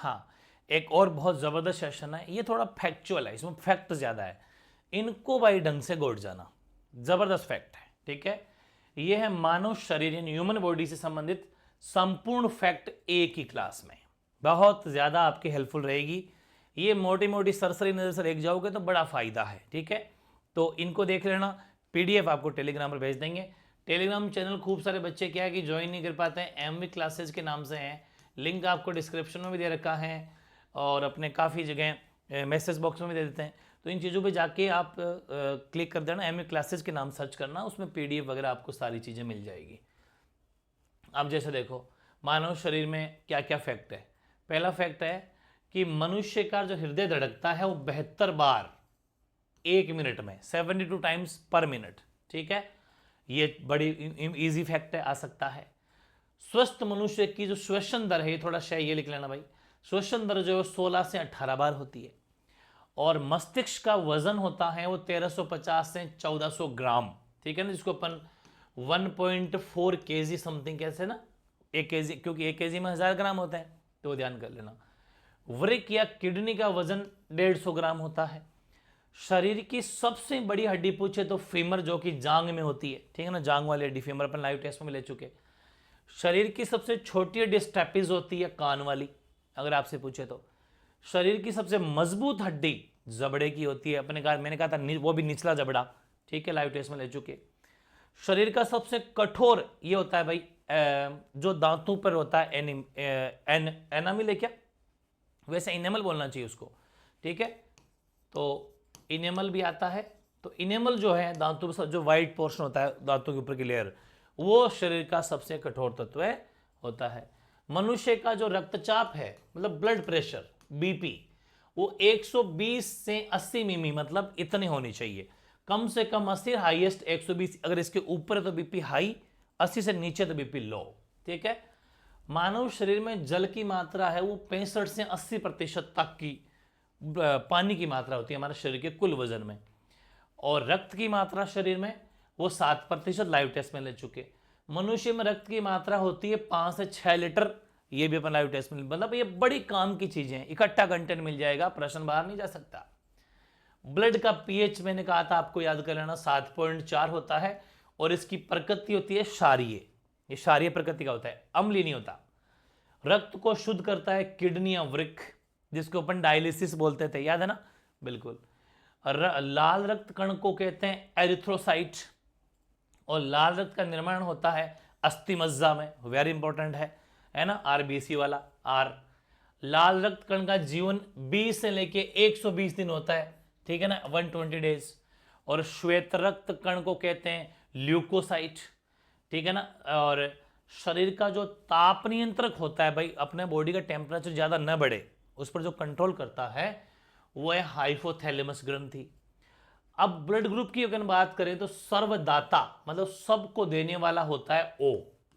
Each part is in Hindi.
हाँ, एक और बहुत ज़बरदस्त सेशन है, ये थोड़ा फैक्चुअल है, इसमें फैक्ट ज़्यादा है, इनको भाई ढंग से गोट जाना, ज़बरदस्त फैक्ट है, ठीक है। ये है मानव शरीर यानी ह्यूमन बॉडी से संबंधित संपूर्ण फैक्ट एक ही क्लास में, बहुत ज़्यादा आपकी हेल्पफुल रहेगी। ये मोटी मोटी सरसरी नज़र से देख जाओगे तो बड़ा फ़ायदा है, ठीक है। तो इनको देख लेना, पीडीएफ आपको टेलीग्राम पर भेज देंगे। टेलीग्राम चैनल खूब सारे बच्चे क्या है कि ज्वाइन नहीं कर पाते हैं, एमवी क्लासेज के नाम से हैं, लिंक आपको डिस्क्रिप्शन में भी दे रखा है और अपने काफ़ी जगह मैसेज बॉक्स में भी दे देते हैं। तो इन चीज़ों पे जाके आप क्लिक कर देना, एमवी क्लासेज के नाम सर्च करना, उसमें पीडीएफ वगैरह आपको सारी चीज़ें मिल जाएगी। अब जैसे देखो मानव शरीर में क्या क्या फैक्ट है। पहला फैक्ट है कि मनुष्य का जो हृदय धड़कता है वो 72 बार 1 मिनट में, 72 टाइम्स पर मिनट, ठीक है। ये बड़ी इजी फैक्ट है, आ सकता है। स्वस्थ मनुष्य की जो श्वसन दर है, थोड़ा सा ये लिख लेना भाई, श्वसन दर जो है 16 से 18 बार होती है। और मस्तिष्क का वजन होता है वो 1350 से 1400 ग्राम, ठीक है ना, जिसको अपन 1.4 kg समथिंग कैसे ना, 1 kg, क्योंकि 1 kg में 1000 ग्राम होता है, तो ध्यान कर लेना। वृक्क या किडनी का वजन 150 ग्राम होता है। शरीर की सबसे बड़ी हड्डी पूछे तो फीमर, जो कि जांग में होती है, ठीक है ना, जांग वाली हड्डी, फीमर अपन लाइव टेस्ट में ले चुके। शरीर की सबसे छोटी हड्डी स्टेपिस होती है, कान वाली, अगर आपसे पूछे तो। शरीर की सबसे मजबूत हड्डी जबड़े की होती है, अपने कहा, मैंने कहा था वो भी निचला जबड़ा, ठीक है, लाइव टेस्ट में ले चुके। शरीर का सबसे कठोर ये होता है भाई जो दांतों पर होता है, एनामिल है क्या, वैसे इनेमल बोलना चाहिए उसको, ठीक है। तो इनेमल भी आता है। तो इनेमल जो है दांतों पर जो वाइट पोर्शन होता है, दांतों के ऊपर की लेयर, वो शरीर का सबसे कठोर तत्व होता है। मनुष्य का जो रक्तचाप है, मतलब ब्लड प्रेशर, बीपी, वो 120 से 80 मिमी, मतलब इतनी होनी चाहिए, कम से कम 80, हाईएस्ट 120। अगर इसके ऊपर है तो बीपी हाई, 80 से नीचे तो बीपी लो, ठीक है। मानव शरीर में जल की मात्रा है वो 65 से 80% तक की पानी की मात्रा होती है हमारे शरीर के कुल वजन में। और रक्त की मात्रा शरीर में वो 7%, लाइव टेस्ट में ले चुके। मनुष्य में रक्त की मात्रा होती है 5 से 6 लीटर, ये भी अपन लाइव टेस्ट में, मतलब ये बड़ी काम की चीजें हैं, इकट्ठा कंटेंट मिल जाएगा, प्रश्न बाहर नहीं जा सकता। ब्लड का पीएच मैंने कहा था आपको याद कर लेना, 7.4 होता है। और इसकी प्रकृति होती है क्षारीय, ये क्षारीय प्रकृति का होता है, अम्लीय नहीं होता। रक्त को शुद्ध करता है किडनी या वृक्क, जिसको अपन डायलिसिस बोलते थे, याद है ना, बिल्कुल। लाल रक्त कण को कहते हैं एरिथ्रोसाइट। और लाल रक्त का निर्माण होता है अस्थि मज्जा में, वेरी इंपॉर्टेंट है ना, आरबीसी वाला आर। लाल रक्त कण का जीवन 20 से लेके 120 दिन होता है, ठीक है ना, 120 डेज। और श्वेत रक्त कण को कहते हैं ल्यूकोसाइट, ठीक है ना। और शरीर का जो ताप नियंत्रक होता है भाई, अपने बॉडी का टेम्परेचर ज्यादा न बढ़े उस पर जो कंट्रोल करता है वो है हाइपोथैलेमस ग्रंथि। अब ब्लड ग्रुप की अगर बात करें तो सर्वदाता, मतलब सबको देने वाला होता है ओ,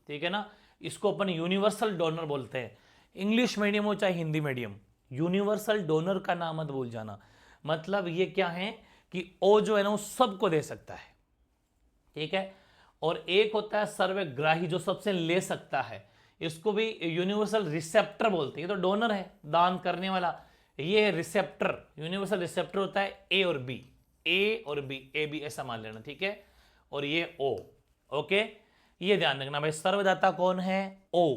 ठीक है ना। इसको अपन यूनिवर्सल डोनर बोलते हैं, इंग्लिश मीडियम हो चाहे हिंदी मीडियम, यूनिवर्सल डोनर का नाम मत भूल जाना। मतलब ये क्या है कि ओ जो है ना वो सबको दे सकता है, ठीक है। और एक होता है सर्वग्राही, जो सबसे ले सकता है, इसको भी यूनिवर्सल रिसेप्टर बोलते हैं। ये तो डोनर है, दान करने वाला, ये है रिसेप्टर। यूनिवर्सल रिसेप्टर होता है ए और बी, ए और बी, ए बी ऐसा मान लेना, ठीक है। और ये ओ, ओके, ये ध्यान रखना भाई, सर्वदाता कौन है, ओ,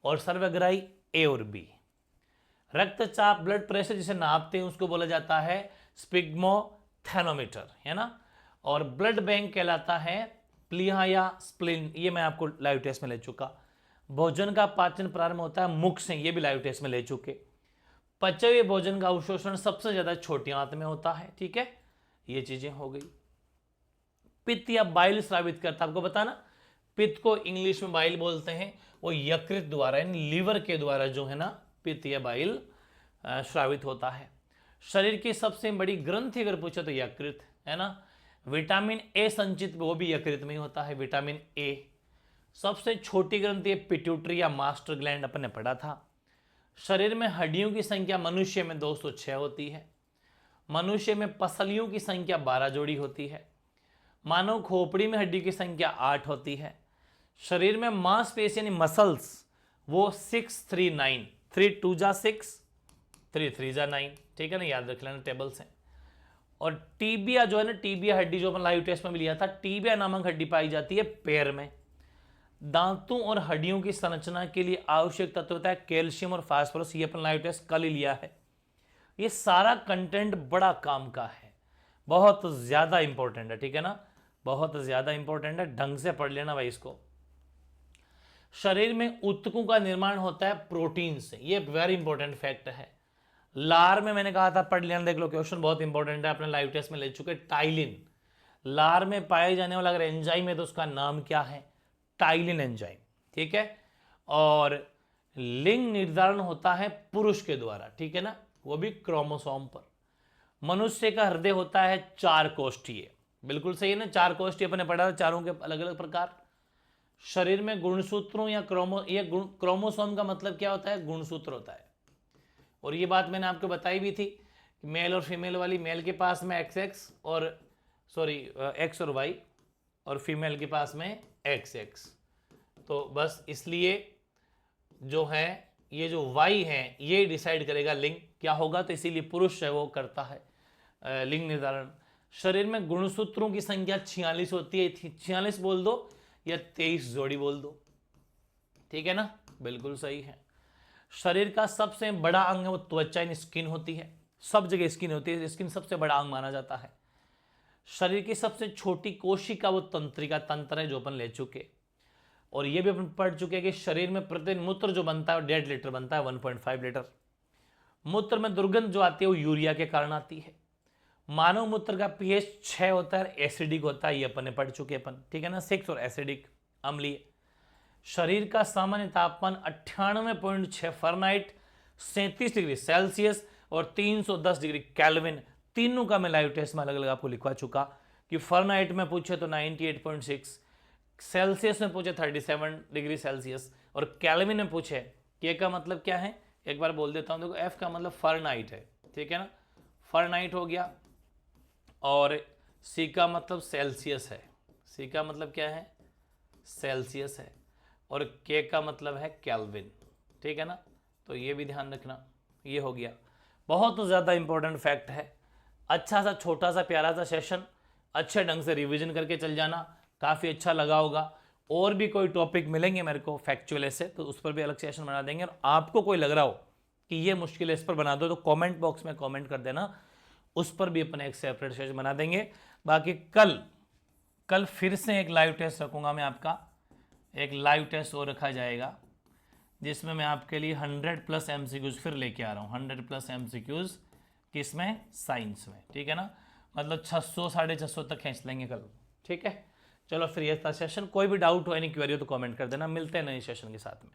और सर्वग्राही ए और बी। रक्तचाप, ब्लड प्रेशर जिसे नापते हैं उसको बोला जाता है स्पिग्मोथैनोमीटर, है ना। और ब्लड बैंक कहलाता है प्लीहा या स्प्लिन, ये मैं आपको लाइव टेस्ट में ले चुका। भोजन का पाचन प्रारंभ होता है मुख से, ये भी लाइव टेस्ट में ले चुके। पचे हुए भोजन का अवशोषण सबसे ज्यादा छोटी आंत में होता है, ठीक है, ये चीजें हो गई। पित्त या बाइल स्रावित करता, आपको बताना, पित्त को इंग्लिश में बाइल बोलते हैं, वो यकृत द्वारा यानी लीवर के द्वारा जो है ना पित्त या बाइल स्रावित होता है। शरीर की सबसे बड़ी ग्रंथि अगर पूछे तो यकृत, है ना। विटामिन ए संचित वो भी यकृत में ही होता है, विटामिन ए। सबसे छोटी ग्रंथि है पिट्यूटरी या मास्टर ग्लैंड, अपन ने पढ़ा था। शरीर में हड्डियों की संख्या मनुष्य में 206 होती है। मनुष्य में पसलियों की संख्या 12 जोड़ी होती है। मानव खोपड़ी में हड्डी की संख्या 8 होती है। शरीर में मांसपेशी यानी मसल्स वो 639, 3 2 जा 6, 3 3 जा 9, ठीक है ना, याद रख लेना टेबल से। और टीबिया जो है ना, टीबिया हड्डी जो अपन लाइव टेस्ट में भी लिया था, टीबिया नामक हड्डी पाई जाती है पैर में। दांतों और हड्डियों की संरचना के लिए आवश्यक तत्व होता है कैल्शियम और फास्फोरस, ये अपन लाइव टेस्ट कल ही लिया है। ये सारा कंटेंट बड़ा काम का है, बहुत ज्यादा इंपॉर्टेंट है, ठीक है ना, बहुत ज्यादा इंपॉर्टेंट है, ढंग से पढ़ लेना भाई इसको। शरीर में ऊतकों का निर्माण होता है प्रोटीन से, ये वेरी इंपॉर्टेंट फैक्ट है। लार में मैंने कहा था पढ़ लेना, देख लो क्वेश्चन बहुत इंपॉर्टेंट है, अपने लाइव टेस्ट में ले चुके। टाइलिन, लार में पाए जाने वाला अगर एंजाइम है तो उसका नाम क्या है, टाइलिन एंजाइम, ठीक है। और लिंग निर्धारण होता है पुरुष के द्वारा, ठीक है ना, वो भी क्रोमोसोम पर। मनुष्य का हृदय होता है 4 कोष्ठीय, बिल्कुल सही है ना, 4 कोष्ठीय अपने पढ़ा था, चारों के अलग अलग प्रकार। शरीर में गुणसूत्रों या क्रोमोसोम का मतलब क्या होता है, गुणसूत्र होता है। और ये बात मैंने आपको बताई भी थी, मेल और फीमेल वाली, मेल के पास में XX और X और Y, और फीमेल के पास में XX। तो बस इसलिए जो है ये जो Y है ये डिसाइड करेगा लिंग क्या होगा, तो इसीलिए पुरुष है वो करता है लिंग निर्धारण। शरीर में गुणसूत्रों की संख्या 46 होती है, 46 बोल दो या 23 जोड़ी बोल दो, ठीक है ना, बिल्कुल सही है। शरीर का सबसे बड़ा अंग है वो त्वचा यानी स्किन होती है, सब जगह स्किन होती है, स्किन सबसे बड़ा अंग माना जाता है। शरीर की सबसे छोटी कोशिका वो तंत्रिका तंत्र है, जो अपन ले चुके। और ये भी अपन पढ़ चुके हैं कि शरीर में प्रतिदिन मूत्र जो बनता है 1.5 लीटर बनता है, 1.5 लीटर। मूत्र में दुर्गंध जो आती है वो यूरिया के कारण आती है। मानव मूत्र का pH 6 होता है, एसिडिक होता है, ये अपन ने पढ़ चुके अपन, ठीक है ना, 6 और एसिडिक अम्लीय। शरीर का सामान्य तापमान 98.6 फ़ारेनहाइट, 37 डिग्री सेल्सियस और 310 डिग्री केल्विन, तीनों का मैं लाइव टेस्ट में अलग अलग आपको लिखवा चुका कि फ़ारेनहाइट में पूछे तो 98.6, सेल्सियस में पूछे 37 डिग्री सेल्सियस, और केल्विन में पूछे के का मतलब क्या है, एक बार बोल देता हूं, देखो एफ का मतलब फ़ारेनहाइट है, ठीक है ना, फ़ारेनहाइट हो गया, और सी का मतलब सेल्सियस है, सी का मतलब क्या है, सेल्सियस है, और के का मतलब है केल्विन, ठीक है ना, तो ये भी ध्यान रखना। ये हो गया, बहुत ज़्यादा इंपॉर्टेंट फैक्ट है। अच्छा सा छोटा सा प्यारा सा सेशन, अच्छे ढंग से रिवीजन करके चल जाना, काफ़ी अच्छा लगा होगा। और भी कोई टॉपिक मिलेंगे मेरे को फैक्चुअल से, तो उस पर भी अलग सेशन बना देंगे। और आपको कोई लग रहा हो कि ये मुश्किल है, इस पर बना दो, तो कमेंट बॉक्स में कमेंट कर देना, उस पर भी अपन एक सेपरेट सेशन बना देंगे। बाकी कल फिर से एक लाइव टेस्ट रखूँगा मैं, आपका एक लाइव टेस्ट और रखा जाएगा, जिसमें मैं आपके लिए 100+ MCQs फिर लेके आ रहा हूँ, 100+ MCQs किसमें, साइंस में, ठीक है ना, मतलब 600 650 तक खींच लेंगे कल, ठीक है। चलो फिर ये था सेशन, कोई भी डाउट हो, एनी क्वेरी हो तो कमेंट कर देना, मिलते हैं नए सेशन के साथ में।